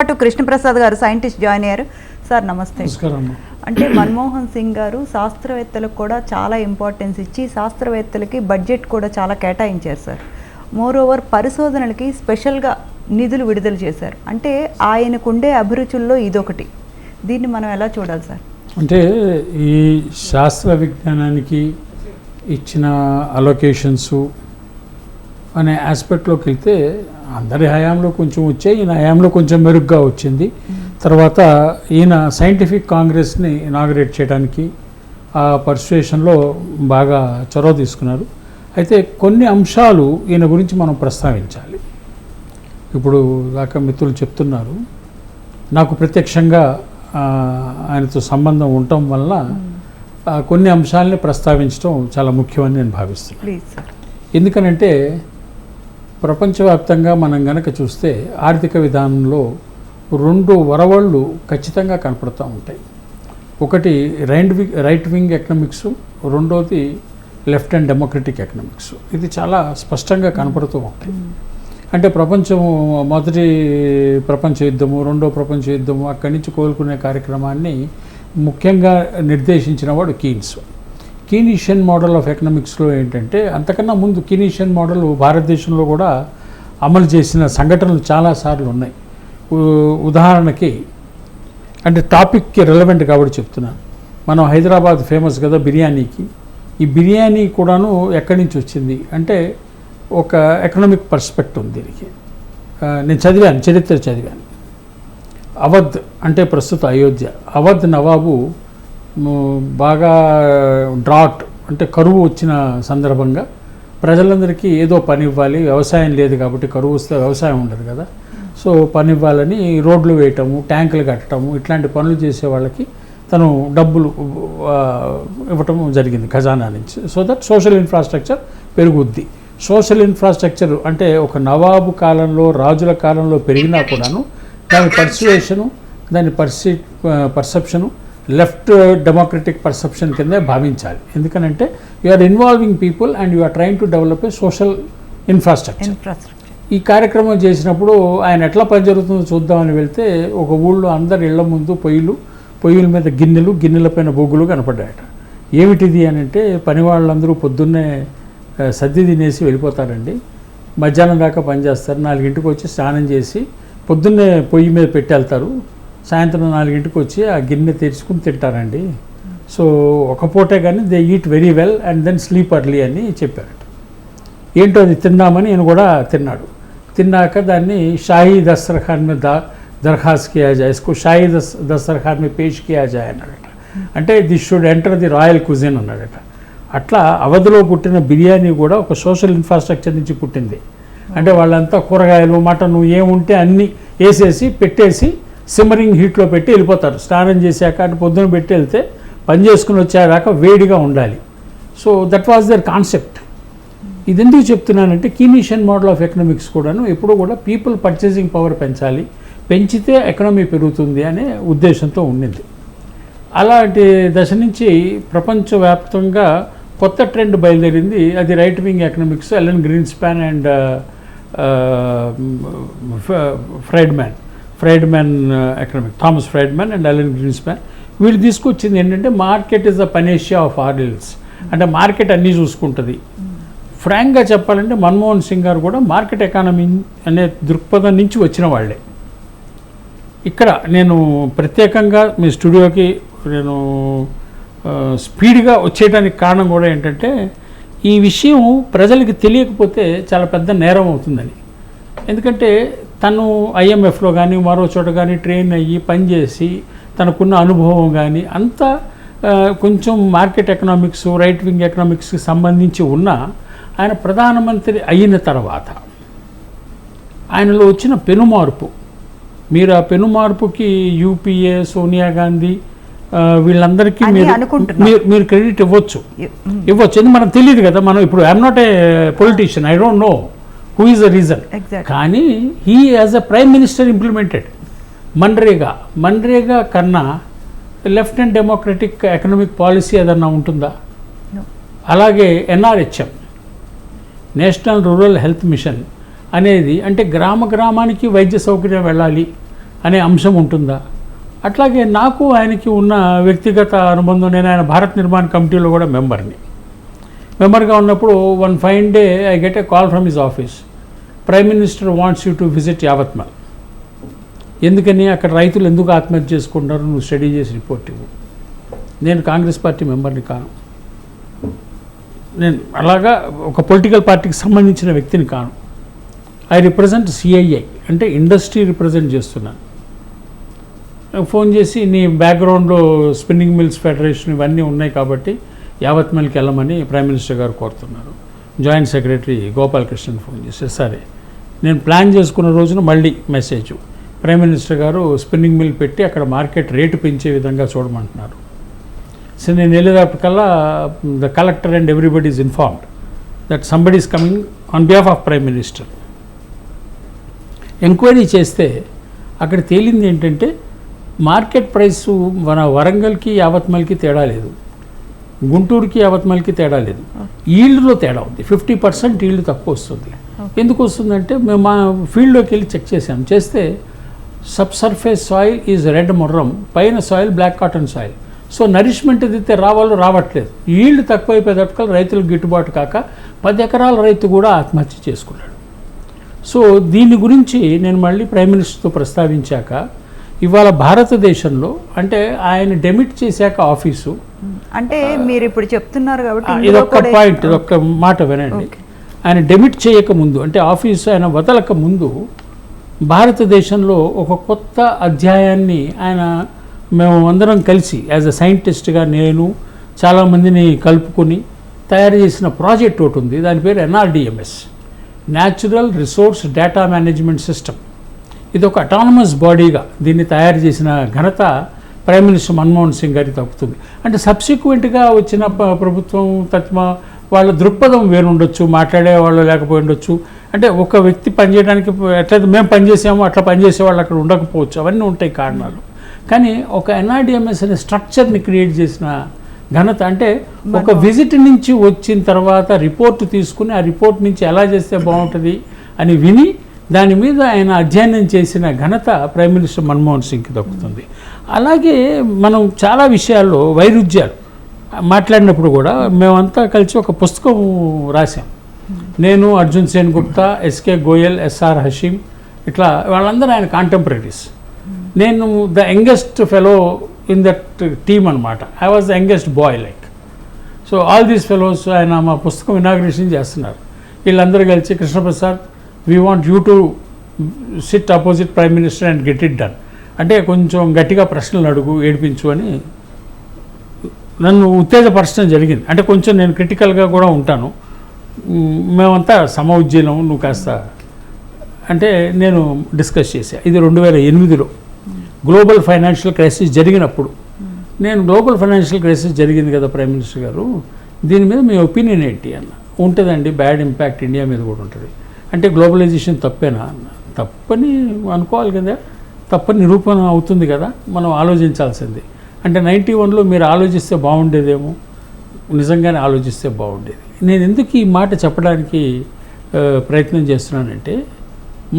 పాటు కృష్ణప్రసాద్ గారు scientist join అయ్యారు. సార్ నమస్తే. అంటే మన్మోహన్ సింగ్ గారు శాస్త్రవేత్తలకు కూడా చాలా ఇంపార్టెన్స్ ఇచ్చి శాస్త్రవేత్తలకి బడ్జెట్ కూడా చాలా కేటాయించారు సార్. మోర్ ఓవర్ పరిశోధనలకి స్పెషల్గా నిధులు విడుదల చేశారు. అంటే ఆయనకుండే అభిరుచుల్లో ఇదొకటి. దీన్ని మనం ఎలా చూడాలి సార్? అంటే ఈ శాస్త్ర విజ్ఞానానికి ఇచ్చిన అలొకేషన్స్ అనే ఆస్పెక్ట్లోకి వెళ్తే అందరి హయాంలో కొంచెం వచ్చాయి, ఈయన హయాంలో కొంచెం మెరుగ్గా వచ్చింది. తర్వాత ఈయన సైంటిఫిక్ కాంగ్రెస్ని ఇనాగరేట్ చేయడానికి ఆ పర్సుయేషన్లో బాగా చొరవ తీసుకున్నారు. అయితే కొన్ని అంశాలు ఈయన గురించి మనం ప్రస్తావించాలి. ఇప్పుడు దాకా మిత్రులు చెప్తున్నారు, నాకు ప్రత్యక్షంగా ఆయనతో సంబంధం ఉండటం వల్ల కొన్ని అంశాలని ప్రస్తావించడం చాలా ముఖ్యమని నేను భావిస్తున్నాను. ఎందుకనంటే ప్రపంచవ్యాప్తంగా మనం గనక చూస్తే ఆర్థిక విధానంలో రెండు వరవళ్ళు ఖచ్చితంగా కనపడుతూ ఉంటాయి. ఒకటి రైట్ వింగ్ ఎకనామిక్స్, రెండోది లెఫ్ట్ అండ్ డెమోక్రటిక్ ఎకనామిక్స్. ఇది చాలా స్పష్టంగా కనపడుతూ ఉంటాయి. అంటే మొదటి ప్రపంచ యుద్ధము, రెండో ప్రపంచ యుద్ధము, అక్కడి నుంచి కోలుకునే కార్యక్రమాన్ని ముఖ్యంగా నిర్దేశించిన వాడు కీనీషియన్ మోడల్ ఆఫ్ ఎకనామిక్స్లో ఏంటంటే, అంతకన్నా ముందు కీనీషియన్ మోడల్ భారతదేశంలో కూడా అమలు చేసిన సంఘటనలు చాలాసార్లు ఉన్నాయి. ఉదాహరణకి, అంటే టాపిక్కి రెలవెంట్ కాబట్టి చెప్తున్నాను. మనం హైదరాబాద్ ఫేమస్ కదా బిర్యానీకి. ఈ బిర్యానీ కూడాను ఎక్కడి నుంచి వచ్చింది అంటే ఒక ఎకనామిక్ పర్స్పెక్టివ్ ఉంది దీనికి. నేను చరిత్ర చదివాను. అవధ్ అంటే ప్రస్తుత అయోధ్య, అవధ్ నవాబు బాగా డ్రాట్ అంటే కరువు వచ్చిన సందర్భంగా ప్రజలందరికీ ఏదో పని ఇవ్వాలి, వ్యవసాయం లేదు కాబట్టి కరువు వస్తే వ్యవసాయం ఉండదు కదా, సో పని ఇవ్వాలని రోడ్లు వేయటము, ట్యాంకులు కట్టడము, ఇట్లాంటి పనులు చేసే వాళ్ళకి తను డబ్బులు ఇవ్వటం జరిగింది ఖజానా నుంచి. సో దట్ సోషల్ ఇన్ఫ్రాస్ట్రక్చర్ పెరుగుద్ది. సోషల్ ఇన్ఫ్రాస్ట్రక్చర్ అంటే ఒక నవాబు కాలంలో, రాజుల కాలంలో పెరిగినా కూడాను దాని పర్సుయేషను, దాని పర్సెప్షను లెఫ్ట్ డెమోక్రటిక్ పర్సెప్షన్ కిందే భావించాలి. ఎందుకనంటే you are involving people and you are trying to develop a social infrastructure. ఈ కార్యక్రమం చేసినప్పుడు ఆయన ఎట్లా పని జరుగుతుందో చూద్దామని వెళ్తే ఒక ఊళ్ళో అందరి ఇళ్ల ముందు పొయ్యిల మీద గిన్నెల పైన బొగ్గులు కనపడ్డాయట. ఏమిటిది అని అంటే, పని వాళ్ళందరూ పొద్దున్నే సద్ది తినేసి వెళ్ళిపోతారండి, మధ్యాహ్నం దాకా పనిచేస్తారు, 4 వచ్చి స్నానం చేసి పొద్దున్నే పొయ్యి మీద పెట్టి వెళ్తారు, సాయంత్రం 4 వచ్చి ఆ గిన్నె తెరుచుకుని తింటారండి. సో ఒక పూటే కానీ they eat very well and then sleep early అని చెప్పారట. ఏంటో అది తిందామని ఈయన కూడా తిన్నాడు. తిన్నాక దాన్ని షాహీ దస్తర్ఖాన్ మీద దరఖాస్తు కియా జాయ్, ఇస్కో షాహీ దస్తర్ఖాన్ మీద పేష్ కియా జాయ్ అన్నాడట. అంటే this should enter the royal cuisine అన్నాడట. అట్లా అవధిలో పుట్టిన బిర్యానీ కూడా ఒక సోషల్ ఇన్ఫ్రాస్ట్రక్చర్ నుంచి పుట్టింది. అంటే వాళ్ళంతా కూరగాయలు, మటను ఏముంటే అన్నీ వేసేసి పెట్టేసి సిమ్మరింగ్ హీట్లో పెట్టి వెళ్ళిపోతారు. స్నానం చేశాక అటు పొద్దున పెట్టి వెళ్తే పని చేసుకుని వచ్చేదాకా వేడిగా ఉండాలి. So that was their concept. ఇది ఎందుకు చెప్తున్నానంటే కీనీషియన్ మోడల్ ఆఫ్ ఎకనామిక్స్ కూడాను ఎప్పుడూ కూడా పీపుల్ పర్చేసింగ్ పవర్ పెంచాలి, పెంచితే ఎకనామీ పెరుగుతుంది అనే ఉద్దేశంతో ఉండింది. అలాంటి దశ నుంచి ప్రపంచవ్యాప్తంగా కొత్త ట్రెండ్ బయలుదేరింది. అది right wing economics. Alan Greenspan and Friedman economic, Thomas Friedman and Alan Greenspan, వీళ్ళు తీసుకొచ్చింది ఏంటంటే market is the panacea of all ills. అంటే మార్కెట్ అన్నీ చూసుకుంటుంది. ఫ్రాంక్గా చెప్పాలంటే మన్మోహన్ సింగ్ గారు కూడా మార్కెట్ ఎకానమీ అనే దృక్పథం నుంచి వచ్చిన వాళ్ళే. ఇక్కడ నేను ప్రత్యేకంగా మీ స్టూడియోకి నేను స్పీడ్గా వచ్చేయడానికి కారణం కూడా ఏంటంటే, ఈ విషయం ప్రజలకి తెలియకపోతే చాలా పెద్ద నేరం అవుతుందని. ఎందుకంటే తను IMFలో కానీ మరో చోట కానీ ట్రైన్ అయ్యి పనిచేసి తనకున్న అనుభవం కానీ అంతా కొంచెం మార్కెట్ ఎకనామిక్స్, రైట్ వింగ్ ఎకనామిక్స్కి సంబంధించి ఉన్న ఆయన ప్రధానమంత్రి అయిన తర్వాత ఆయనలో వచ్చిన పెనుమార్పు, మీరు ఆ పెనుమార్పుకి యూపీఏ, సోనియా గాంధీ వీళ్ళందరికీ మీరు క్రెడిట్ ఇవ్వచ్చు. ఎందుకు మనకు తెలియదు కదా. మనం ఇప్పుడు I'm not a politician, I don't know who is the reason. కానీ he as a prime minister implemented MNREGA కన్నా left and democratic economic policy ఏదన్నా ఉంటుందా? అలాగే NRHM, national rural health mission అనేది, అంటే గ్రామానికి వైద్య సౌకర్యం వెళ్ళాలి, అనే అంశం ఉంటుందా? అట్లాగే నాకు ఆయనకి ఉన్న వ్యక్తిగత అనుబంధం, నేను ఆయన భారత్ నిర్మాణ్ కమిటీలో కూడా మెంబర్గా ఉన్నప్పుడు one fine day I get a call from his office, prime minister wants you to visit Yavatmal. ఎందుకని అక్కడ రైతులు ఎందుకు ఆత్మహత్య చేసుకుంటారు, నువ్వు స్టడీ చేసి రిపోర్ట్ ఇవ్వు. నేను కాంగ్రెస్ పార్టీ మెంబర్ని కాను, నేను అలాగా ఒక పొలిటికల్ పార్టీకి సంబంధించిన వ్యక్తిని కాను. ఐ రిప్రజెంట్ సిఐఐ, అంటే ఇండస్ట్రీ రిప్రజెంట్ చేస్తున్నాను. ఫోన్ చేసి నీ బ్యాక్గ్రౌండ్లో స్పిన్నింగ్ మిల్స్ ఫెడరేషన్ ఇవన్నీ ఉన్నాయి కాబట్టి యావత్మల్కి వెళ్ళమని ప్రైమ్ మినిస్టర్ గారు కోరుతున్నారు. జాయింట్ సెక్రటరీ గోపాలకృష్ణన్ ఫోన్ చేశారు. సరే, నేను ప్లాన్ చేసుకున్న రోజున మళ్ళీ మెసేజ్, ప్రైమ్ మినిస్టర్ గారు స్పిన్నింగ్ మిల్ పెట్టి అక్కడ మార్కెట్ రేటు పెంచే విధంగా చూడమంటున్నారు. సో నేను వెళ్ళేటప్పటికల్లా the collector and everybody is informed that somebody is coming on behalf of prime minister. Enquiry చేస్తే అక్కడ తేలింది ఏంటంటే మార్కెట్ ప్రైసు మన వరంగల్కి యావత్మల్కి తేడా లేదు, గుంటూరుకి యావత్మల్కి తేడా లేదు, ఈల్డ్లో తేడా ఉంది. 50% ఈల్డ్ తక్కువ వస్తుంది. ఎందుకు వస్తుందంటే మేము మా ఫీల్డ్లోకి వెళ్ళి చెక్ చేస్తే sub surface soil is red murrum, పైన soil black cotton soil. So nourishment ఎదితే రావట్లేదు. ఈల్డ్ తక్కువైపోయేటప్పుడు రైతులకు గిట్టుబాటు కాక 10 ఎకరాల రైతు కూడా ఆత్మహత్య చేసుకున్నాడు. సో దీని గురించి నేను మళ్ళీ ప్రైమ్ మినిస్టర్తో ప్రస్తావించాక ఇవాళ భారతదేశంలో అంటే ఆయన డెమిట్ చేశాక ఆఫీసు, అంటే మీరు ఇప్పుడు చెప్తున్నారు కాబట్టి ఇదొక్క పాయింట్, ఇదొక్క మాట వినండి. ఆయన డెమిట్ చేయకముందు అంటే ఆఫీసు ఆయన వదలక ముందు భారతదేశంలో ఒక కొత్త అధ్యాయాన్ని ఆయన మేము అందరం కలిసి యాజ్ అ సైంటిస్ట్గా నేను చాలామందిని కలుపుకొని తయారు చేసిన ప్రాజెక్ట్ ఒకటి ఉంది. దాని పేరు NRDMS, natural resource data management system. ఇది ఒక అటానమస్ బాడీగా దీన్ని తయారు చేసిన ఘనత ప్రైమ్ మినిస్టర్ మన్మోహన్ సింగ్ గారికి తప్పుతుంది. అంటే సబ్సిక్వెంట్గా వచ్చిన ప్రభుత్వం వాళ్ళ దృక్పథం వేరుండొచ్చు, మాట్లాడే వాళ్ళు లేకపోయి ఉండొచ్చు. అంటే ఒక వ్యక్తి పనిచేయడానికి ఎట్లయితే మేము పనిచేసామో అట్లా పనిచేసే వాళ్ళు అక్కడ ఉండకపోవచ్చు, అవన్నీ ఉంటాయి కారణాలు. కానీ ఒక NRDMS అనే స్ట్రక్చర్ని క్రియేట్ చేసిన ఘనత, అంటే ఒక విజిట్ నుంచి వచ్చిన తర్వాత రిపోర్ట్ తీసుకుని ఆ రిపోర్ట్ నుంచి ఎలా చేస్తే బాగుంటుంది అని విని దాని మీద ఆయన అధ్యయనం చేసిన ఘనత ప్రైమ్ మినిస్టర్ మన్మోహన్ సింగ్కి దక్కుతుంది. అలాగే మనం చాలా విషయాల్లో వైరుధ్యాలు మాట్లాడినప్పుడు కూడా మేమంతా కలిసి ఒక పుస్తకం రాశాం. నేను, అర్జున్ సేన్ గుప్తా, SK గోయల్, SR హషీం, ఇట్లా వాళ్ళందరూ ఆయన కాంటెంపరీస్. నేను the youngest fellow in that team అనమాట. I was the youngest boy like. So all these fellows ఆయన మా పుస్తకం ఇనాగ్రేషన్ చేస్తున్నారు. వీళ్ళందరూ కలిసి Krishnaprasad, we want you to sit opposite prime minister and get it done, అంటే కొంచెం గట్టిగా ప్రశ్నలు అడుగు, ఏడిపించు అని నన్ను ఉత్తేజపరచడం జరిగింది. అంటే కొంచెం నేను క్రిటికల్గా కూడా ఉంటాను. మేమంతా సమఉజ్జీలం, నువ్వు కాస్త అంటే నేను డిస్కస్ చేశాను. ఇది 2008లో గ్లోబల్ ఫైనాన్షియల్ క్రైసిస్ జరిగినప్పుడు. నేను గ్లోబల్ ఫైనాన్షియల్ క్రైసిస్ జరిగింది కదా ప్రైమ్ మినిస్టర్ గారు, దీని మీద మీ ఒపీనియన్ ఏంటి అన్న. ఉంటుందండి, బ్యాడ్ ఇంపాక్ట్ ఇండియా మీద కూడా ఉంటుంది. అంటే గ్లోబలైజేషన్ తప్పేనా అన్న. తప్పని అనుకోవాలి కదా, తప్పని నిరూపణ అవుతుంది కదా, మనం ఆలోచించాల్సింది. అంటే 91లో మీరు ఆలోచిస్తే బాగుండేదేమో, నిజంగానే ఆలోచిస్తే బాగుండేది. నేను ఎందుకు ఈ మాట చెప్పడానికి ప్రయత్నం చేస్తున్నానంటే,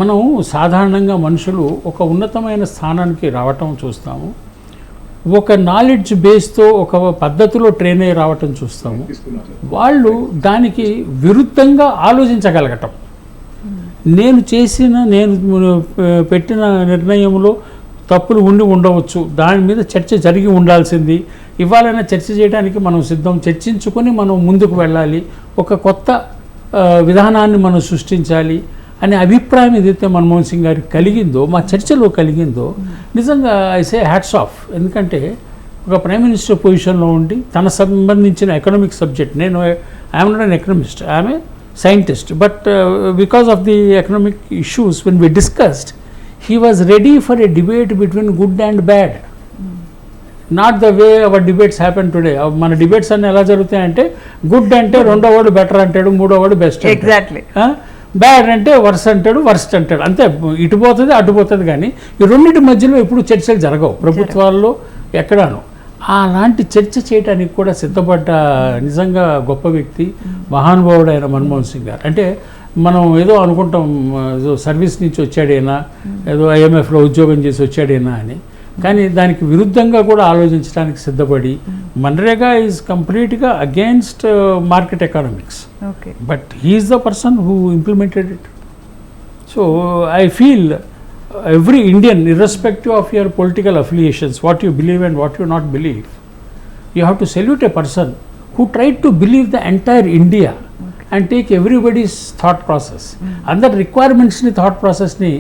మనం సాధారణంగా మనుషులు ఒక ఉన్నతమైన స్థానానికి రావటం చూస్తాము, ఒక నాలెడ్జ్ బేస్తో ఒక పద్ధతిలో ట్రైన్ అయ్యి రావటం చూస్తాము. వాళ్ళు దానికి విరుద్ధంగా ఆలోచించగలగటం. నేను పెట్టిన నిర్ణయంలో తప్పులు ఉండవచ్చు, దాని మీద చర్చ జరిగి ఉండాల్సింది. ఇవాళైనా చర్చ చేయడానికి మనం సిద్ధం, చర్చించుకొని మనం ముందుకు వెళ్ళాలి, ఒక కొత్త విధానాన్ని మనం సృష్టించాలి అనే అభిప్రాయం ఏదైతే మన్మోహన్ సింగ్ గారికి కలిగిందో, మా చర్చలో కలిగిందో, నిజంగా ఐ సే హ్యాట్స్ ఆఫ్. ఎందుకంటే ఒక ప్రైమ్ మినిస్టర్ పొజిషన్లో ఉండి తన సంబంధించిన ఎకనామిక్ సబ్జెక్ట్, నేను I'm not an economist, I'm a scientist, but because of the economic issues when we discussed, he was ready for a debate between good and bad, not the way our debates happen today. మన debates అన్నీ ఎలా జరుగుతాయంటే, good అంటే రెండో వాడు better అంటాడు, మూడో వాడు best, exactly. Bad అంటే వర్స్ అంటాడు, వర్స్ట్ అంటాడు, అంతే. ఇటు పోతుంది అటు పోతుంది, కానీ ఈ రెండింటి మధ్యలో ఎప్పుడు చర్చలు జరగవు ప్రభుత్వాల్లో ఎక్కడాను. అలాంటి చర్చ చేయడానికి కూడా సిద్ధపడ్డ నిజంగా గొప్ప వ్యక్తి, మహానుభావుడు అయిన మన్మోహన్ సింగ్ గారు. అంటే మనం ఏదో అనుకుంటాం, ఏదో సర్వీస్ నుంచి వచ్చాడేనా, ఏదో IMFలో ఉద్యోగం చేసి వచ్చాడేనా అని. కానీ దానికి విరుద్ధంగా కూడా ఆలోచించడానికి సిద్ధపడి మన్రేగా ఈజ్ కంప్లీట్గా against market economics, okay. But he's the person who implemented it. So I feel every Indian, irrespective of your political affiliations, what you believe and what you not believe, you have to salute a person who tried to believe the entire India and take everybody's thought process. అందరి రిక్వైర్మెంట్స్ని, thought ప్రాసెస్ని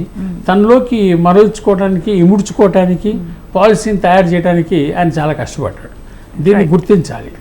తనలోకి మరల్చుకోవడానికి, ఇముడ్చుకోవడానికి, పాలసీని తయారు చేయడానికి ఆయన చాలా కష్టపడ్డాడు. దీన్ని గుర్తించాలి.